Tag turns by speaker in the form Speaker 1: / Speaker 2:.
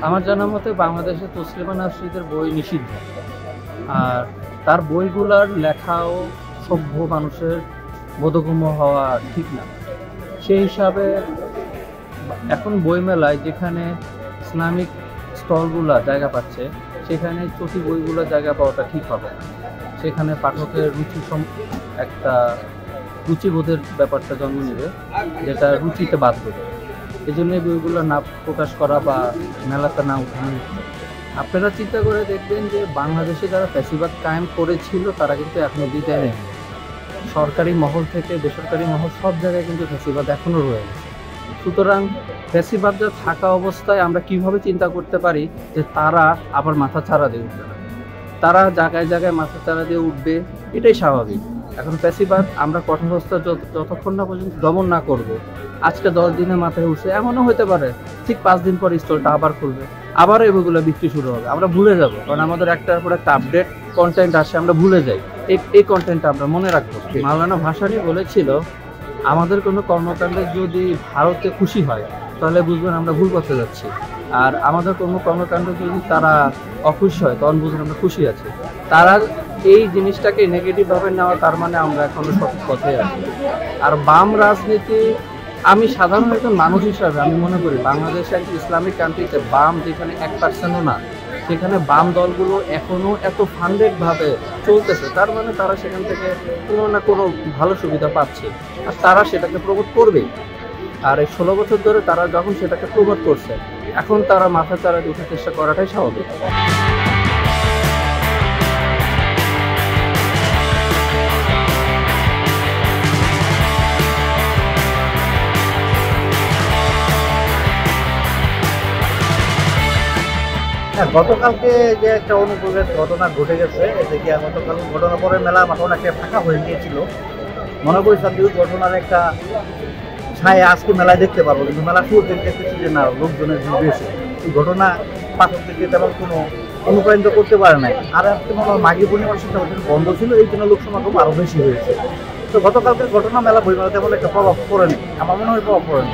Speaker 1: আমার জানা মতে বাংলাদেশে তসলিমা নাসরিনের বই নিষিদ্ধ। আর তার বইগুলার লেখাও সভ্য মানুষের বোধগম্য হওয়া ঠিক না। সেই হিসাবে এখন বইমেলায় যেখানে ইসলামিক স্টলগুলা জায়গা পাচ্ছে, সেখানে চটি বইগুলো জায়গা পাওয়াটা ঠিক হবে না। সেখানে পাঠকের একটা রুচিবোধের ব্যাপারটা জন্ম নেবে, যেটা রুচিতে বাদ দেবে। এই জন্য এই বইগুলো না প্রকাশ করা বা মেলাতে না উঠানো। আপনারা চিন্তা করে দেখবেন যে বাংলাদেশে যারা ফ্যাসিবাদ কায়েম করেছিল তারা কিন্তু এখনো বিদায় নেই। সরকারি মহল থেকে বেসরকারি মহল সব জায়গায় কিন্তু ফ্যাসিবাদ এখনও রয়ে গেছে। সুতরাং ফ্যাসিবাদটা থাকা অবস্থায় আমরা কিভাবে চিন্তা করতে পারি যে তারা আবার মাথা ছাড়া দিয়ে উঠবে না? তারা জায়গায় জায়গায় মাথা ছাড়া দিয়ে উঠবে, এটাই স্বাভাবিক। এখন ফ্যাসিবাদ আমরা কঠোরস্থ যতক্ষণ না পর্যন্ত দমন না করব, আজকে 10 দিনে মাথায় উঠছে, এমনও হতে পারে ঠিক 5 দিন পর স্টলটা আবার খুলবে, আবার এগুলো বিক্রি শুরু হবে। আমরা ভুলে যাব, কারণ আমাদের একটার পর একটা আপডেট কন্টেন্ট আসে, আমরা ভুলে যাই। এই কন্টেন্টটা আমরা মনে রাখবো। মাওলানা ভাসানী বলেছিল, আমাদের কোনো কর্মকাণ্ডে যদি ভারতে খুশি হয় তাহলে বুঝবেন আমরা ভুল পথে যাচ্ছি, আর আমাদের কোনো কর্মকাণ্ড যদি তারা অখুশি হয় তখন বুঝবেন আমরা খুশি আছি। তারা এই জিনিসটাকে নেগেটিভভাবে নেওয়া, তার মানে আমরা এখনো সঠিক পথে আছি। আর বাম রাজনীতি, আমি সাধারণ একজন মানুষ হিসাবে আমি মনে করি বাংলাদেশে একটি ইসলামিক কান্ট্রিতে বাম যেখানে 1%ও না, সেখানে বাম দলগুলো এখনও এত ফান্ডেডভাবে চলতেছে, তার মানে তারা সেখান থেকে কোনো না কোনো ভালো সুবিধা পাচ্ছে, আর তারা সেটাকে প্রমোট করবেই। আর এই 16 বছর ধরে তারা যখন সেটাকে প্রমোট করছে, এখন তারা মাথা চাড়া দিয়ে ওঠার চেষ্টা করাটাই স্বাভাবিক।
Speaker 2: হ্যাঁ, গতকালকে যে একটা অনুপ্রবেশ ঘটনা ঘটে গেছে, এতে কি গতকাল ঘটনার পরে মেলা মাঠ অনেকটা ফাঁকা হয়ে গিয়েছিল। মনে করেছিলাম যে ঘটনার একটা ছায়া আজকে মেলায় দেখতে পারবো, কিন্তু মেলা শুরু থেকে দেখতেছি যে না, লোকজনের ভিড় বেশি। এই ঘটনা পাঠকদেরকে তেমন কোনো অনুপ্রাণিত করতে পারে নাই। আর আজকে মনে হয় মাঘী পূর্ণিমার শিক্ষা বন্ধ ছিল, এই জন্য লোক সমাগম আরও বেশি হয়েছে। তো গতকালকের ঘটনা মেলা বইমেলা তেমন একটা প্রভাব পড়েনি, আমার মনে হয় প্রভাব পড়েনি।